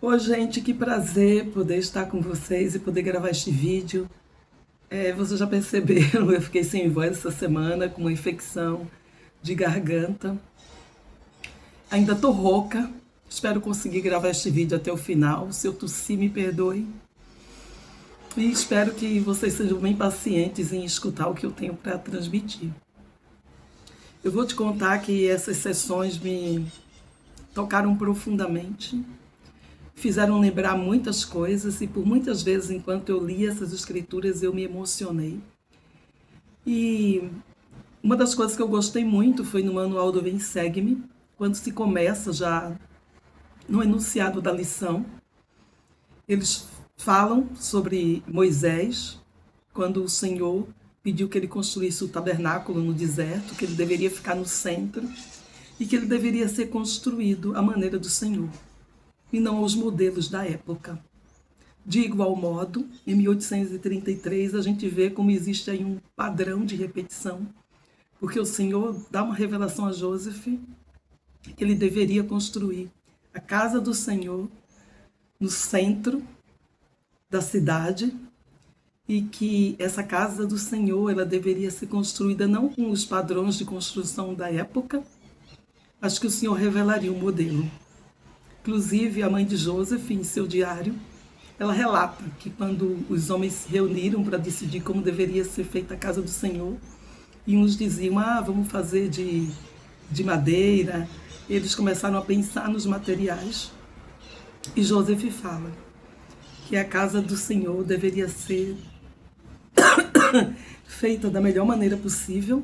Oi, gente, que prazer poder estar com vocês e poder gravar este vídeo. Vocês já perceberam, eu fiquei sem voz essa semana, com uma infecção de garganta. Ainda tô rouca, espero conseguir gravar este vídeo até o final. Se eu tossir, me perdoe. E espero que vocês sejam bem pacientes em escutar o que eu tenho para transmitir. Eu vou te contar que essas sessões me tocaram profundamente, fizeram lembrar muitas coisas e por muitas vezes, enquanto eu li essas escrituras, eu me emocionei. E uma das coisas que eu gostei muito foi no manual do Vem Segue-me, quando se começa já no enunciado da lição, eles falam sobre Moisés, quando o Senhor pediu que ele construísse o tabernáculo no deserto, que ele deveria ficar no centro e que ele deveria ser construído à maneira do Senhor e não aos modelos da época. De igual modo, em 1833, a gente vê como existe aí um padrão de repetição, porque o Senhor dá uma revelação a Joseph que ele deveria construir a casa do Senhor no centro da cidade e que essa casa do Senhor ela deveria ser construída não com os padrões de construção da época, mas que o Senhor revelaria o modelo. Inclusive, a mãe de Joseph, em seu diário, ela relata que quando os homens se reuniram para decidir como deveria ser feita a casa do Senhor, e uns diziam, vamos fazer de madeira, eles começaram a pensar nos materiais. E Joseph fala que a casa do Senhor deveria ser feita da melhor maneira possível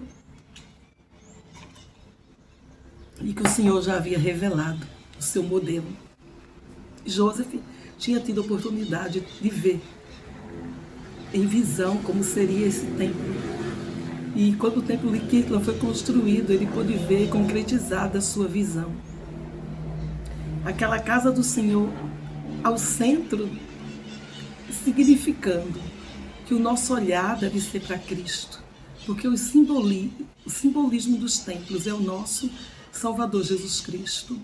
e que o Senhor já havia revelado o seu modelo. Joseph tinha tido a oportunidade de ver em visão como seria esse templo. E quando o templo de Kirtland foi construído, ele pôde ver concretizada a sua visão. Aquela casa do Senhor ao centro, significando que o nosso olhar deve ser para Cristo, porque o simbolismo dos templos é o nosso Salvador Jesus Cristo.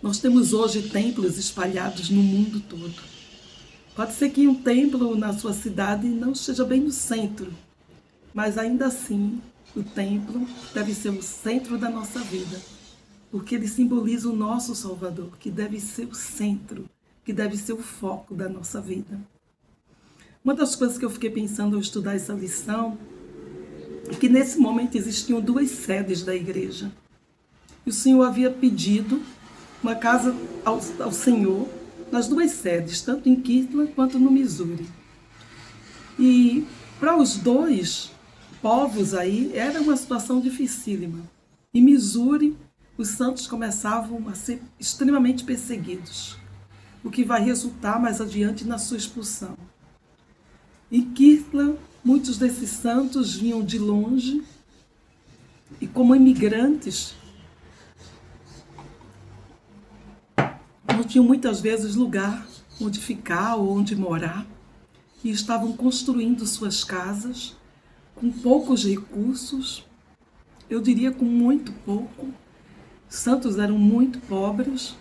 Nós temos hoje templos espalhados no mundo todo. Pode ser que um templo na sua cidade não esteja bem no centro, mas ainda assim o templo deve ser o centro da nossa vida, porque ele simboliza o nosso Salvador, que deve ser o centro, que deve ser o foco da nossa vida. Uma das coisas que eu fiquei pensando ao estudar essa lição é que nesse momento existiam duas sedes da igreja. E o Senhor havia pedido uma casa ao Senhor nas duas sedes, tanto em Kirtland quanto no Missouri. E para os dois povos aí era uma situação dificílima. Em Missouri, os santos começavam a ser extremamente perseguidos, o que vai resultar mais adiante na sua expulsão. Em Kirtland, muitos desses santos vinham de longe e como imigrantes não tinham muitas vezes lugar onde ficar ou onde morar e estavam construindo suas casas com poucos recursos, eu diria com muito pouco. Os santos eram muito pobres.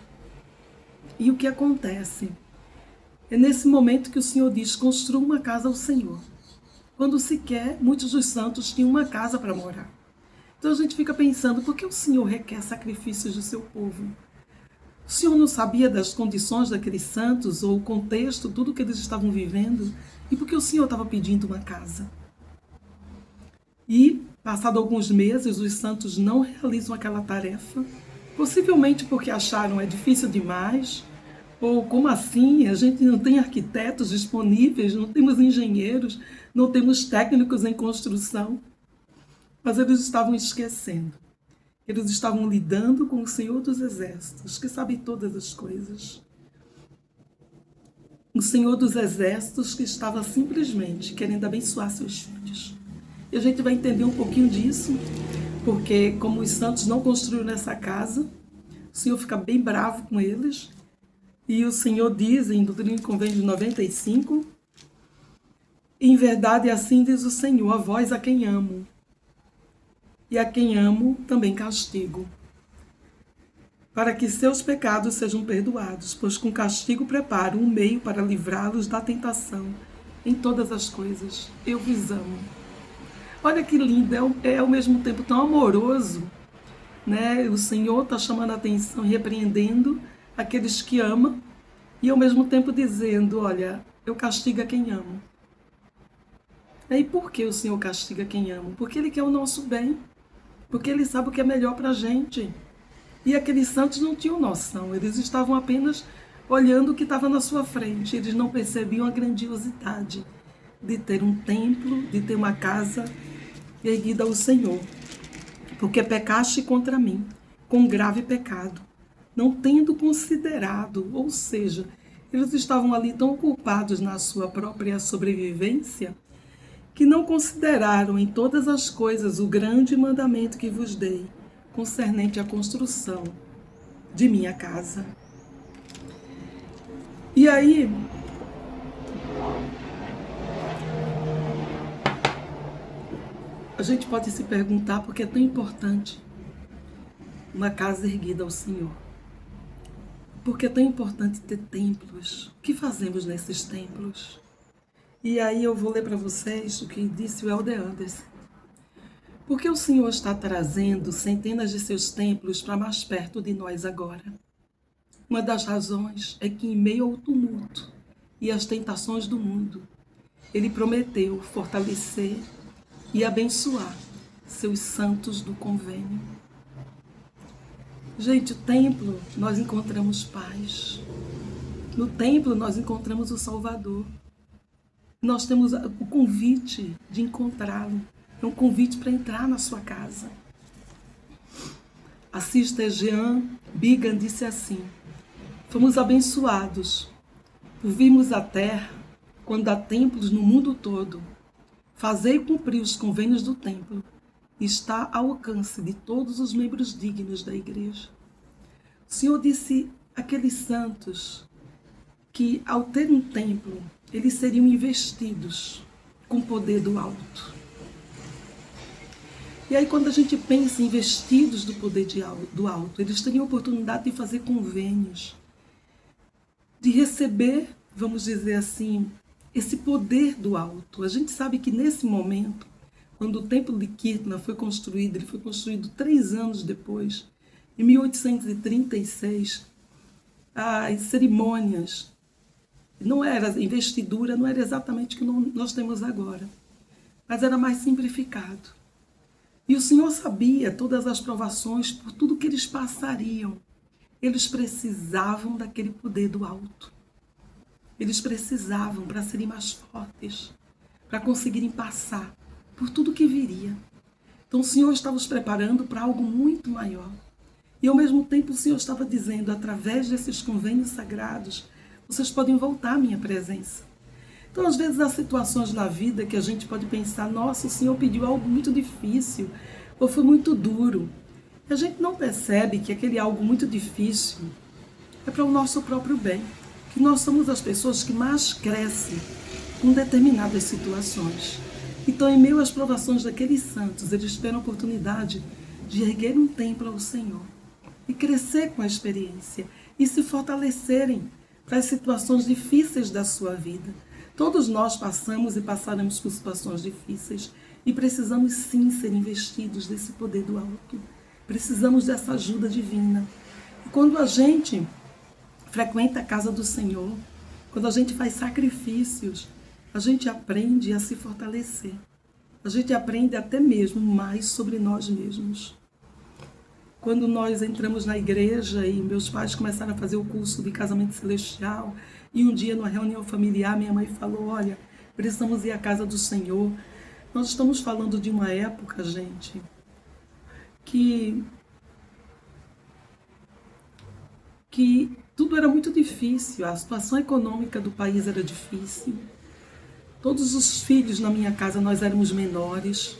E o que acontece? É nesse momento que o Senhor diz, construa uma casa ao Senhor. Quando sequer muitos dos santos tinham uma casa para morar. Então a gente fica pensando, por que o Senhor requer sacrifícios do seu povo? O Senhor não sabia das condições daqueles santos, ou o contexto, tudo que eles estavam vivendo? E por que o Senhor estava pedindo uma casa? E, passado alguns meses, os santos não realizam aquela tarefa, possivelmente porque acharam é difícil demais, ou como assim, a gente não tem arquitetos disponíveis, não temos engenheiros, não temos técnicos em construção. Mas eles estavam esquecendo. Eles estavam lidando com o Senhor dos Exércitos, que sabe todas as coisas. O Senhor dos Exércitos que estava simplesmente querendo abençoar seus filhos. E a gente vai entender um pouquinho disso, porque como os santos não construíram essa casa, o Senhor fica bem bravo com eles. E o Senhor diz em Doutrina e Convênio 95, em verdade assim diz o Senhor, a vós a quem amo, e a quem amo também castigo. para que seus pecados sejam perdoados, pois com castigo preparo um meio para livrá-los da tentação em todas as coisas. Eu vos amo. Olha que lindo, é ao mesmo tempo tão amoroso, né? O Senhor está chamando a atenção e repreendendo aqueles que ama, e ao mesmo tempo dizendo, olha, eu castigo a quem amo. E por que o Senhor castiga quem ama? Porque Ele quer o nosso bem, porque Ele sabe o que é melhor para a gente. E aqueles santos não tinham noção, eles estavam apenas olhando o que estava na sua frente, eles não percebiam a grandiosidade de ter um templo, de ter uma casa erguida ao Senhor. Porque pecaste contra mim, com grave pecado, não tendo considerado, ou seja, eles estavam ali tão ocupados na sua própria sobrevivência, que não consideraram em todas as coisas o grande mandamento que vos dei, concernente à construção de minha casa. E aí, a gente pode se perguntar por que é tão importante uma casa erguida ao Senhor. Por que é tão importante ter templos? O que fazemos nesses templos? E aí eu vou ler para vocês o que disse o Elder Anderson. Porque o Senhor está trazendo centenas de seus templos para mais perto de nós agora. Uma das razões é que, em meio ao tumulto e às tentações do mundo, Ele prometeu fortalecer e abençoar seus santos do convênio. Gente, o templo nós encontramos paz. No templo nós encontramos o Salvador. Nós temos o convite de encontrá-lo. É um convite para entrar na sua casa. A Sister Jean Bigan disse assim: fomos abençoados por virmos à terra quando há templos no mundo todo. Fazei cumprir os convênios do templo. Está ao alcance de todos os membros dignos da igreja. O Senhor disse àqueles santos que, ao ter um templo, eles seriam investidos com o poder do alto. E aí, quando a gente pensa em investidos do poder do alto, eles teriam a oportunidade de fazer convênios, de receber, vamos dizer assim, esse poder do alto. A gente sabe que nesse momento, quando o templo de Kirtland foi construído, ele foi construído 3 anos depois, em 1836, as cerimônias, não era investidura, não era exatamente o que nós temos agora, mas era mais simplificado. E o Senhor sabia todas as provações, por tudo que eles passariam. Eles precisavam daquele poder do alto. Eles precisavam para serem mais fortes, para conseguirem passar por tudo que viria. Então o Senhor estava os preparando para algo muito maior. E ao mesmo tempo o Senhor estava dizendo, através desses convênios sagrados, vocês podem voltar à minha presença. Então, às vezes, há situações na vida que a gente pode pensar, nossa, o Senhor pediu algo muito difícil, ou foi muito duro. E a gente não percebe que aquele algo muito difícil é para o nosso próprio bem, que nós somos as pessoas que mais crescem com determinadas situações. Então, em meio às provações daqueles santos, eles tiveram a oportunidade de erguer um templo ao Senhor e crescer com a experiência e se fortalecerem para as situações difíceis da sua vida. Todos nós passamos e passaremos por situações difíceis e precisamos sim ser investidos desse poder do alto. Precisamos dessa ajuda divina. E quando a gente frequenta a casa do Senhor, quando a gente faz sacrifícios, a gente aprende a se fortalecer. A gente aprende até mesmo mais sobre nós mesmos. Quando nós entramos na igreja e meus pais começaram a fazer o curso de casamento celestial, e um dia, numa reunião familiar, minha mãe falou, olha, precisamos ir à casa do Senhor. Nós estamos falando de uma época, gente, que tudo era muito difícil, a situação econômica do país era difícil. Todos os filhos na minha casa, nós éramos menores.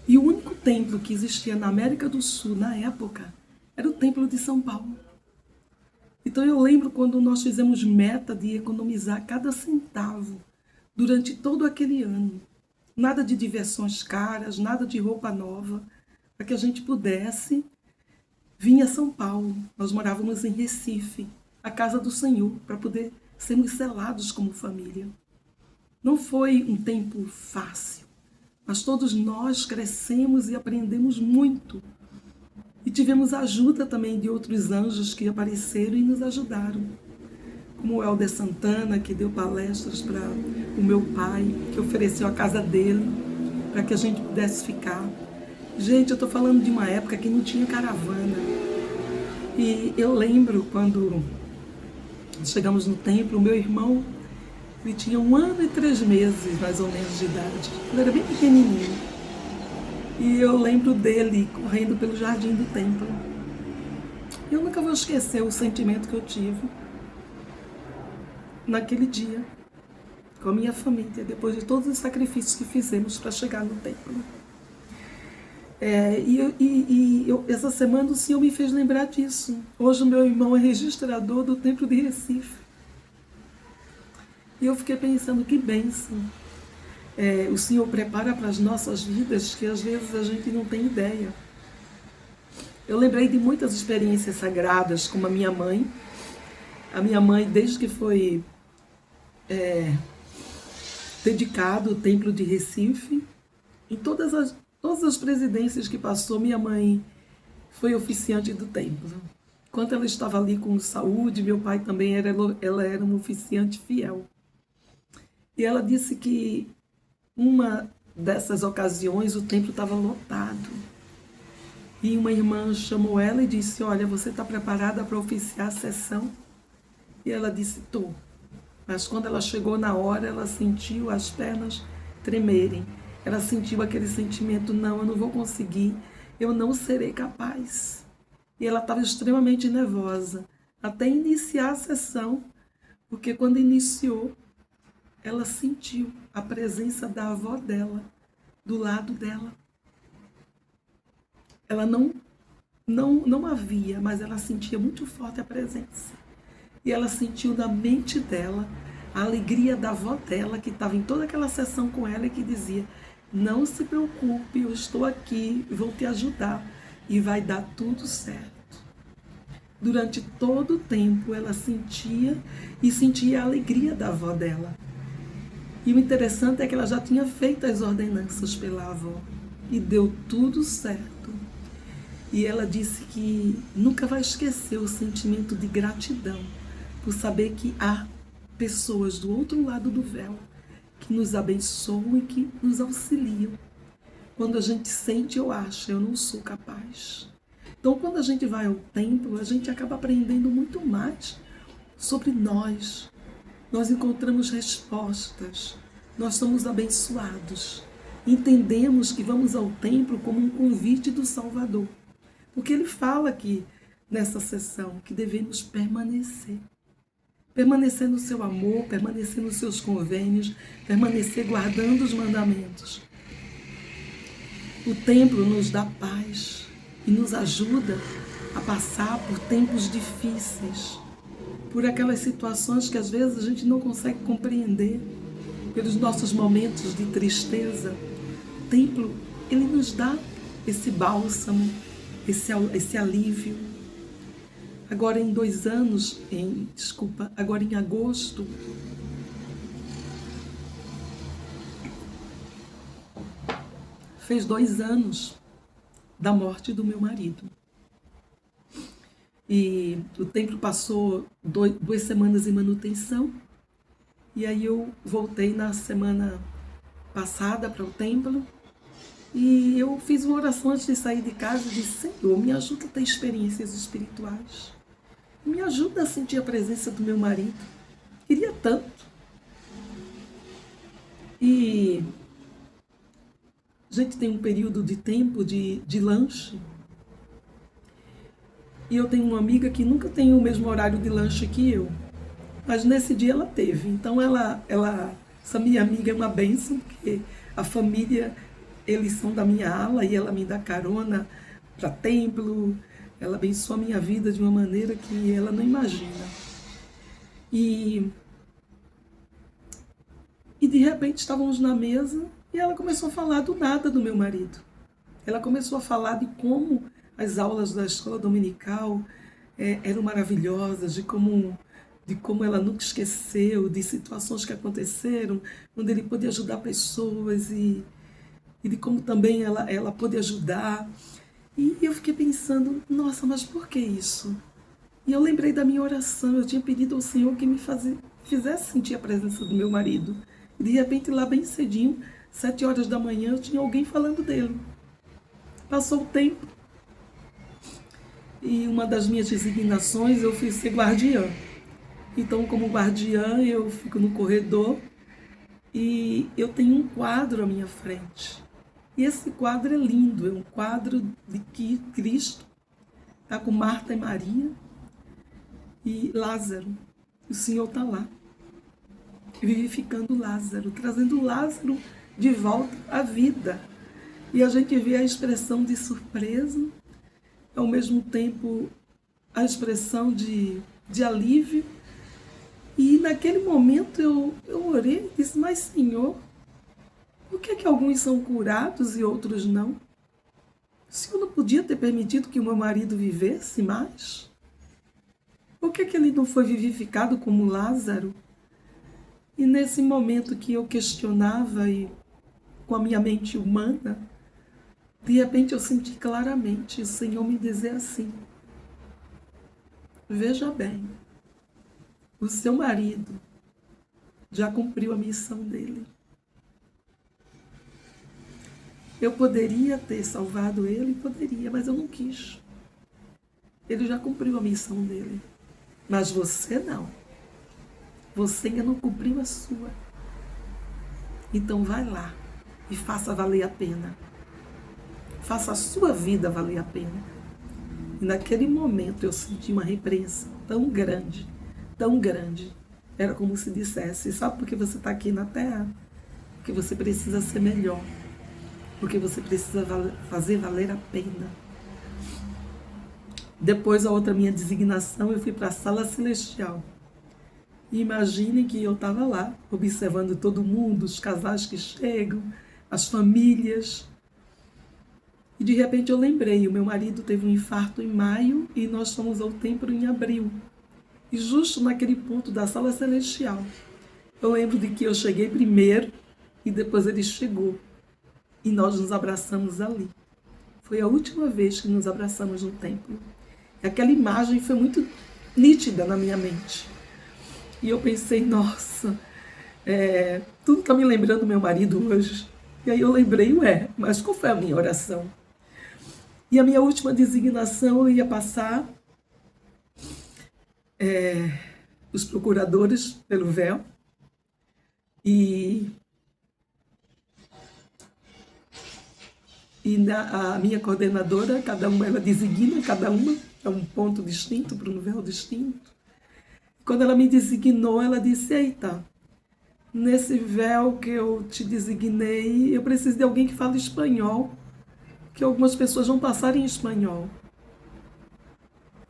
E o único templo que existia na América do Sul, na época, era o Templo de São Paulo. Então eu lembro quando nós fizemos meta de economizar cada centavo durante todo aquele ano. Nada de diversões caras, nada de roupa nova, para que a gente pudesse vim a São Paulo. Nós morávamos em Recife, a casa do Senhor, para poder sermos selados como família. Não foi um tempo fácil, mas todos nós crescemos e aprendemos muito. E tivemos ajuda também de outros anjos que apareceram e nos ajudaram. Como o Helder Santana, que deu palestras para o meu pai, que ofereceu a casa dele para que a gente pudesse ficar. Gente, eu estou falando de uma época que não tinha caravana. E eu lembro quando chegamos no templo, o meu irmão, ele tinha 1 ano e 3 meses, mais ou menos, de idade. Ele era bem pequenininho. E eu lembro dele correndo pelo jardim do templo. Eu nunca vou esquecer o sentimento que eu tive naquele dia, com a minha família, depois de todos os sacrifícios que fizemos para chegar no templo. Essa semana o Senhor me fez lembrar disso. Hoje o meu irmão é registrador do Templo de Recife. E eu fiquei pensando, que bênção. O Senhor prepara para as nossas vidas que às vezes a gente não tem ideia. Eu lembrei de muitas experiências sagradas, como a minha mãe. A minha mãe, desde que foi dedicado o Templo de Recife, em todas as presidências que passou, minha mãe foi oficiante do templo. Enquanto ela estava ali com saúde, meu pai também ela era um oficiante fiel. E ela disse que uma dessas ocasiões o templo estava lotado. E uma irmã chamou ela e disse, olha, você está preparada para oficiar a sessão? E ela disse, estou. Mas quando ela chegou na hora, ela sentiu as pernas tremerem. Ela sentiu aquele sentimento, não, eu não vou conseguir, eu não serei capaz. E ela estava extremamente nervosa, até iniciar a sessão, porque quando iniciou, ela sentiu a presença da avó dela, do lado dela. Ela não havia, mas ela sentia muito forte a presença. E ela sentiu na mente dela a alegria da avó dela, que estava em toda aquela sessão com ela e que dizia, não se preocupe, eu estou aqui, vou te ajudar e vai dar tudo certo. Durante todo o tempo ela sentia a alegria da avó dela. E o interessante é que ela já tinha feito as ordenanças pela avó e deu tudo certo. E ela disse que nunca vai esquecer o sentimento de gratidão por saber que há pessoas do outro lado do véu que nos abençoam e que nos auxiliam. Quando a gente sente, eu acho, eu não sou capaz. Então, quando a gente vai ao templo, a gente acaba aprendendo muito mais sobre nós. Nós encontramos respostas, nós somos abençoados. Entendemos que vamos ao templo como um convite do Salvador. Porque ele fala aqui, nessa sessão, que devemos permanecer. Permanecer no seu amor, permanecer nos seus convênios, permanecer guardando os mandamentos. O templo nos dá paz e nos ajuda a passar por tempos difíceis, por aquelas situações que às vezes a gente não consegue compreender, pelos nossos momentos de tristeza. O templo, ele nos dá esse bálsamo, esse alívio. Agora em agora em agosto, fez 2 anos da morte do meu marido. E o templo passou 2 semanas em manutenção. E aí eu voltei na semana passada para o templo. E eu fiz uma oração antes de sair de casa e disse, Senhor, me ajuda a ter experiências espirituais. Me ajuda a sentir a presença do meu marido. Queria tanto. E a gente tem um período de tempo de lanche. E eu tenho uma amiga que nunca tem o mesmo horário de lanche que eu. Mas nesse dia ela teve. Então essa minha amiga é uma bênção, porque a família, eles são da minha ala e ela me dá carona para templo. Ela abençoa a minha vida de uma maneira que ela não imagina. E de repente estávamos na mesa e ela começou a falar do nada do meu marido. Ela começou a falar de como as aulas da escola dominical eram maravilhosas, de como ela nunca esqueceu, de situações que aconteceram, onde ele pôde ajudar pessoas e de como também ela pôde ajudar. E eu fiquei pensando, nossa, mas por que isso? E eu lembrei da minha oração, eu tinha pedido ao Senhor que me fizesse sentir a presença do meu marido. E de repente, lá bem cedinho, 7 horas da manhã, eu tinha alguém falando dele. Passou o tempo e uma das minhas designações eu fui ser guardiã. Então, como guardiã, eu fico no corredor e eu tenho um quadro à minha frente. E esse quadro é lindo, é um quadro de que Cristo está com Marta e Maria e Lázaro. O Senhor está lá, vivificando Lázaro, trazendo Lázaro de volta à vida. E a gente vê a expressão de surpresa, ao mesmo tempo a expressão de alívio. E naquele momento eu orei e disse, mas Senhor, por que alguns são curados e outros não? O Senhor não podia ter permitido que o meu marido vivesse mais? Por que ele não foi vivificado como Lázaro? E nesse momento que eu questionava e com a minha mente humana, de repente eu senti claramente o Senhor me dizer assim, veja bem, o seu marido já cumpriu a missão dele. Eu poderia ter salvado ele, poderia, mas eu não quis. Ele já cumpriu a missão dele. Mas você não. Você ainda não cumpriu a sua. Então vai lá e faça valer a pena. Faça a sua vida valer a pena. E naquele momento eu senti uma repreensão tão grande, tão grande. Era como se dissesse, sabe por que você está aqui na Terra? Porque você precisa ser melhor. Porque você precisa fazer valer a pena. Depois, a outra minha designação, eu fui para a sala celestial. E imaginem que eu estava lá, observando todo mundo, os casais que chegam, as famílias. E de repente eu lembrei, o meu marido teve um infarto em maio e nós fomos ao templo em abril. E justo naquele ponto da sala celestial, eu lembro de que eu cheguei primeiro e depois ele chegou. E nós nos abraçamos ali. Foi a última vez que nos abraçamos no templo. E aquela imagem foi muito nítida na minha mente. E eu pensei, nossa, tudo está me lembrando do meu marido hoje. E aí eu lembrei, mas qual foi a minha oração? E a minha última designação eu ia passar os procuradores pelo véu. E a minha coordenadora, cada uma, ela designa, cada uma é um ponto distinto, para um véu distinto. Quando ela me designou, ela disse, eita, nesse véu que eu te designei, eu preciso de alguém que fale espanhol, que algumas pessoas vão passar em espanhol.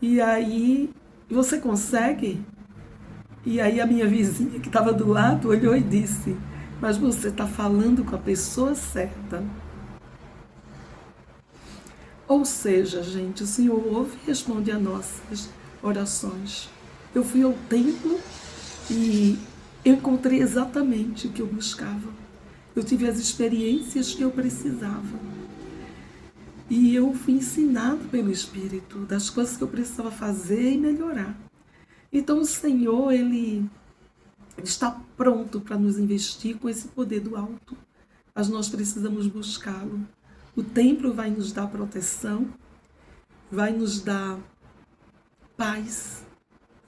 E aí, você consegue? E aí a minha vizinha que estava do lado olhou e disse, mas você está falando com a pessoa certa. Ou seja, gente, o Senhor ouve e responde a nossas orações. Eu fui ao templo e eu encontrei exatamente o que eu buscava. Eu tive as experiências que eu precisava. E eu fui ensinada pelo Espírito das coisas que eu precisava fazer e melhorar. Então o Senhor, Ele está pronto para nos investir com esse poder do alto. Mas nós precisamos buscá-lo. O templo vai nos dar proteção, vai nos dar paz,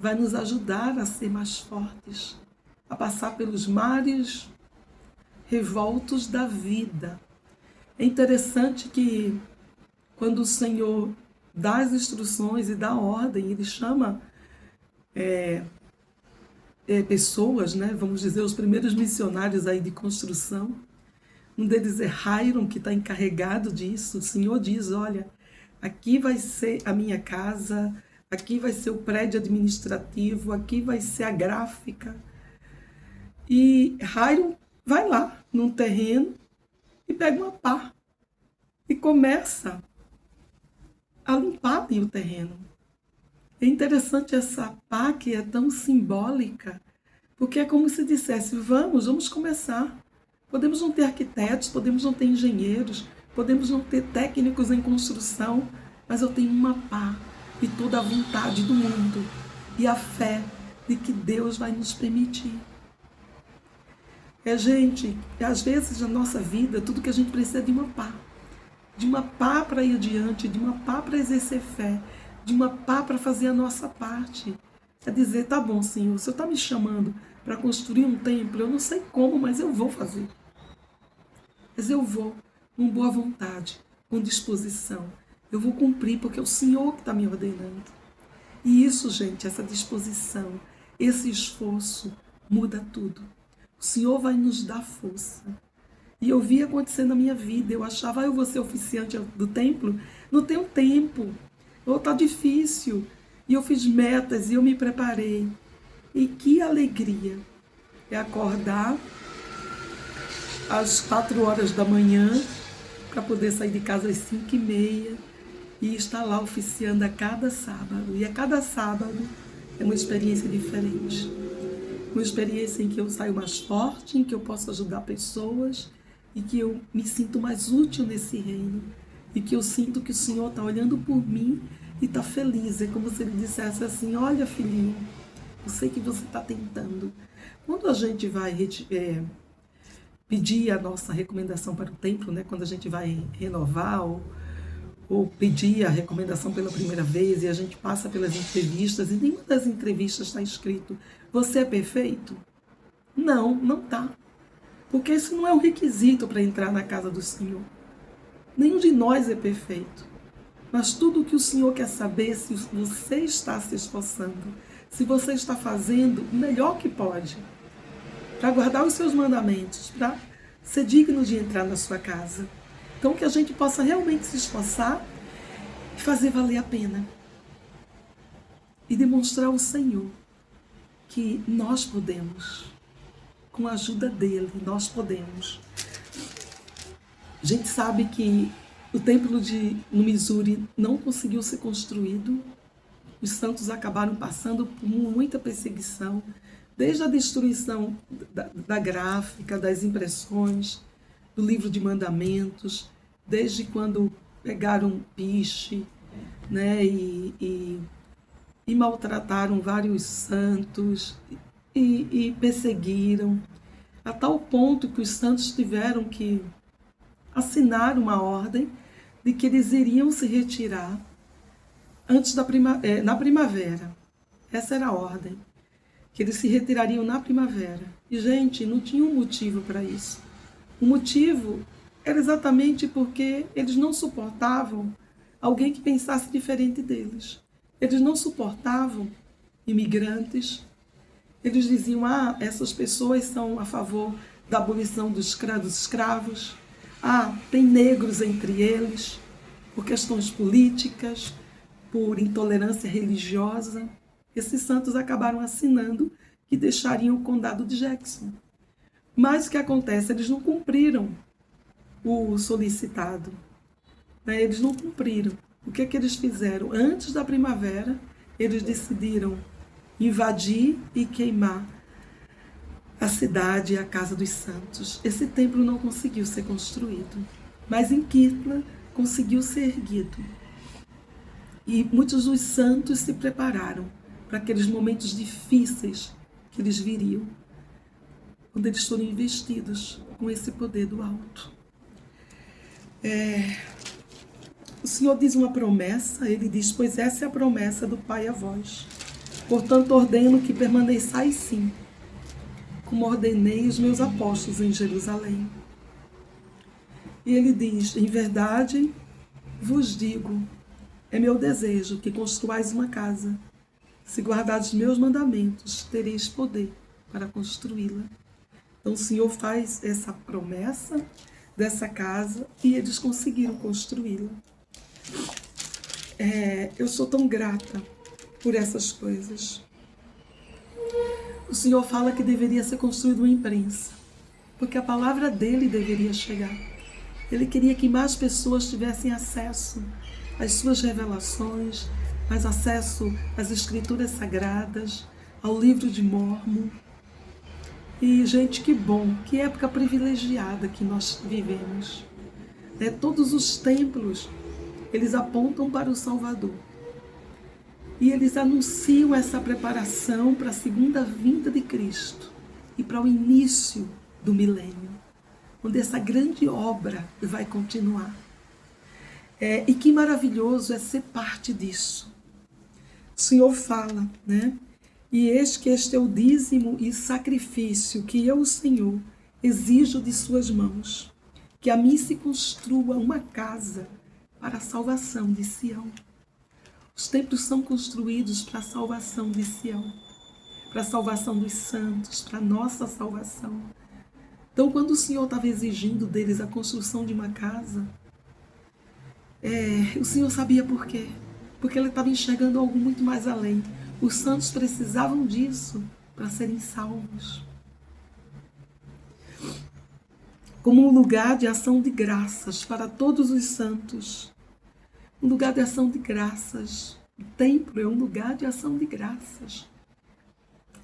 vai nos ajudar a ser mais fortes, a passar pelos mares revoltos da vida. É interessante que quando o Senhor dá as instruções e dá ordem, Ele chama pessoas, né? Vamos dizer, os primeiros missionários aí de construção. Um deles é Hiram, que está encarregado disso. O Senhor diz, olha, aqui vai ser a minha casa, aqui vai ser o prédio administrativo, aqui vai ser a gráfica. E Hiram vai lá, num terreno, e pega uma pá. E começa a limpar ali o terreno. É interessante essa pá que é tão simbólica, porque é como se dissesse, vamos começar. Podemos não ter arquitetos, podemos não ter engenheiros, podemos não ter técnicos em construção, mas eu tenho uma pá e toda a vontade do mundo e a fé de que Deus vai nos permitir. Gente, às vezes na nossa vida, tudo que a gente precisa é de uma pá para ir adiante, de uma pá para exercer fé, de uma pá para fazer a nossa parte. É dizer, tá bom, Senhor, o Senhor está me chamando para construir um templo, eu não sei como, mas eu vou fazer. Mas eu vou com boa vontade, com disposição. Eu vou cumprir, porque é o Senhor que está me ordenando. E isso, gente, essa disposição, esse esforço, muda tudo. O Senhor vai nos dar força. E eu vi acontecer na minha vida. Eu achava, eu vou ser oficiante do templo. Não tenho tempo. Ou está difícil. E eu fiz metas e eu me preparei. E que alegria é acordar às 4 horas da manhã para poder sair de casa às 5h30 e estar lá oficiando a cada sábado. E a cada sábado é uma experiência diferente. Uma experiência em que eu saio mais forte, em que eu posso ajudar pessoas e que eu me sinto mais útil nesse reino. E que eu sinto que o Senhor está olhando por mim e está feliz. É como se Ele dissesse assim, olha, filhinho, eu sei que você está tentando. Quando a gente vai pedir a nossa recomendação para o templo, né? Quando a gente vai renovar ou pedir a recomendação pela primeira vez e a gente passa pelas entrevistas e nenhuma das entrevistas está escrito, você é perfeito? Não, não está. Porque isso não é um requisito para entrar na casa do Senhor. Nenhum de nós é perfeito. Mas tudo o que o Senhor quer saber é se você está se esforçando, se você está fazendo o melhor que pode, para guardar os seus mandamentos, para ser digno de entrar na sua casa. Então, que a gente possa realmente se esforçar e fazer valer a pena. E demonstrar ao Senhor que nós podemos, com a ajuda dEle, nós podemos. A gente sabe que o templo no Missouri não conseguiu ser construído. Os santos acabaram passando por muita perseguição, desde a destruição da gráfica, das impressões, do livro de mandamentos, desde quando pegaram piche, né, e maltrataram vários santos e perseguiram, a tal ponto que os santos tiveram que assinar uma ordem de que eles iriam se retirar antes na primavera. Essa era a ordem, que eles se retirariam na primavera. E, gente, não tinha um motivo para isso. O motivo era exatamente porque eles não suportavam alguém que pensasse diferente deles. Eles não suportavam imigrantes. Eles diziam, essas pessoas são a favor da abolição dos escravos. Tem negros entre eles, por questões políticas, por intolerância religiosa. Esses santos acabaram assinando que deixariam o condado de Jackson. Mas o que acontece? Eles não cumpriram o solicitado. Né? Eles não cumpriram. O que é que eles fizeram? Antes da primavera, eles decidiram invadir e queimar a cidade e a casa dos santos. Esse templo não conseguiu ser construído, mas em Kirtland conseguiu ser erguido. E muitos dos santos se prepararam para aqueles momentos difíceis que eles viriam, quando eles foram investidos com esse poder do alto. O Senhor diz uma promessa, Ele diz, pois essa é a promessa do Pai a vós. Portanto, ordeno que permaneçais sim, como ordenei os meus apóstolos em Jerusalém. E Ele diz, em verdade vos digo, é meu desejo que construais uma casa. Se guardares meus mandamentos, tereis poder para construí-la. Então o Senhor faz essa promessa dessa casa e eles conseguiram construí-la. Eu sou tão grata por essas coisas. O Senhor fala que deveria ser construída uma imprensa, porque a palavra dele deveria chegar. Ele queria que mais pessoas tivessem acesso às suas revelações, mais acesso às escrituras sagradas, ao livro de Mórmon. E, gente, que bom, que época privilegiada que nós vivemos. Todos os templos, eles apontam para o Salvador. E eles anunciam essa preparação para a segunda vinda de Cristo e para o início do milênio, onde essa grande obra vai continuar. E que maravilhoso é ser parte disso. O Senhor fala, né? E eis que este é o dízimo e sacrifício que eu, o Senhor, exijo de suas mãos, que a mim se construa uma casa para a salvação de Sião. Os templos são construídos para a salvação de Sião, para a salvação dos santos, para a nossa salvação. Então, quando o Senhor estava exigindo deles a construção de uma casa, o Senhor sabia por quê. Porque ele estava enxergando algo muito mais além. Os santos precisavam disso para serem salvos. Como um lugar de ação de graças para todos os santos. Um lugar de ação de graças. O templo é um lugar de ação de graças.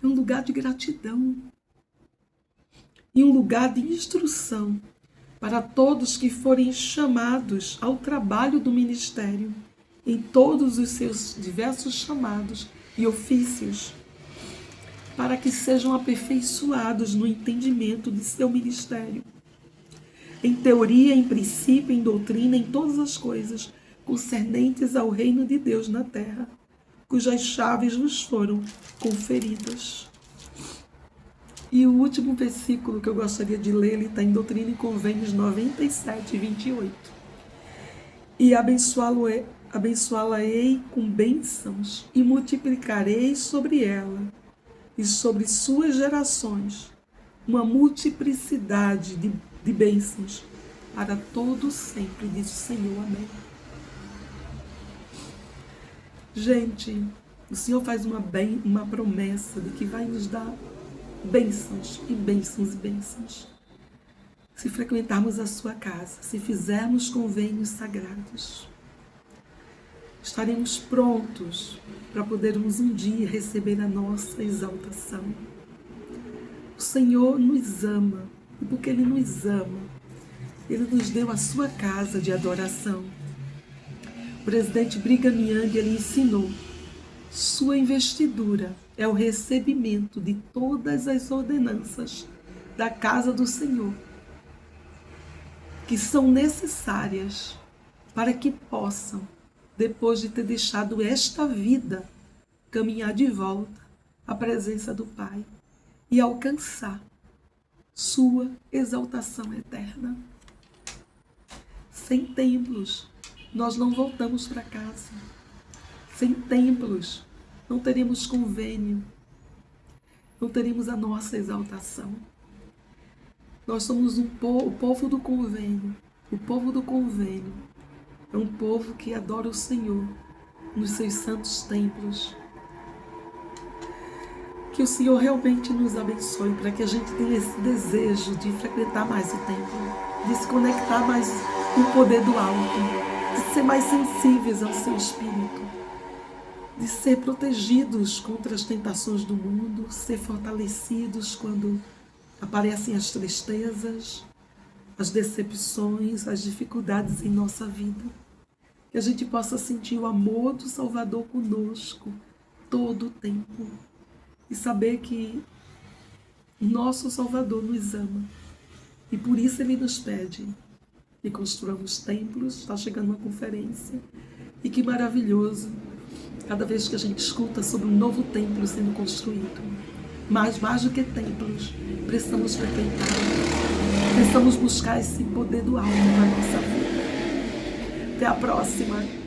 É um lugar de gratidão. E um lugar de instrução para todos que forem chamados ao trabalho do ministério, em todos os seus diversos chamados e ofícios, para que sejam aperfeiçoados no entendimento de seu ministério, em teoria, em princípio, em doutrina, em todas as coisas concernentes ao reino de Deus na terra, cujas chaves vos foram conferidas. E o último versículo que eu gostaria de ler, ele está em Doutrina e Convênios 97, 28. E abençoá-la-ei com bênçãos e multiplicarei sobre ela e sobre suas gerações uma multiplicidade de bênçãos para todo sempre, diz o Senhor. Amém. Gente, o Senhor faz uma promessa de que vai nos dar bênçãos e bênçãos e bênçãos. Se frequentarmos a sua casa, se fizermos convênios sagrados, estaremos prontos para podermos um dia receber a nossa exaltação. O Senhor nos ama, e porque Ele nos ama, Ele nos deu a sua casa de adoração. O presidente Brigham Young, ele ensinou: sua investidura é o recebimento de todas as ordenanças da casa do Senhor, que são necessárias para que possam, depois de ter deixado esta vida, caminhar de volta à presença do Pai e alcançar sua exaltação eterna. Sem templos, nós não voltamos para casa. Sem templos, não teremos convênio, não teremos a nossa exaltação. Nós somos o povo do convênio. O povo do convênio é um povo que adora o Senhor nos seus santos templos. Que o Senhor realmente nos abençoe para que a gente tenha esse desejo de frequentar mais o templo, de se conectar mais com o poder do alto, de ser mais sensíveis ao seu espírito, de ser protegidos contra as tentações do mundo, ser fortalecidos quando aparecem as tristezas, as decepções, as dificuldades em nossa vida. Que a gente possa sentir o amor do Salvador conosco todo o tempo e saber que nosso Salvador nos ama e por isso Ele nos pede que construamos templos. Está chegando uma conferência e que maravilhoso cada vez que a gente escuta sobre um novo templo sendo construído. Mas mais do que templos, precisamos frequentar, precisamos buscar esse poder do alto na nossa vida. Até a próxima!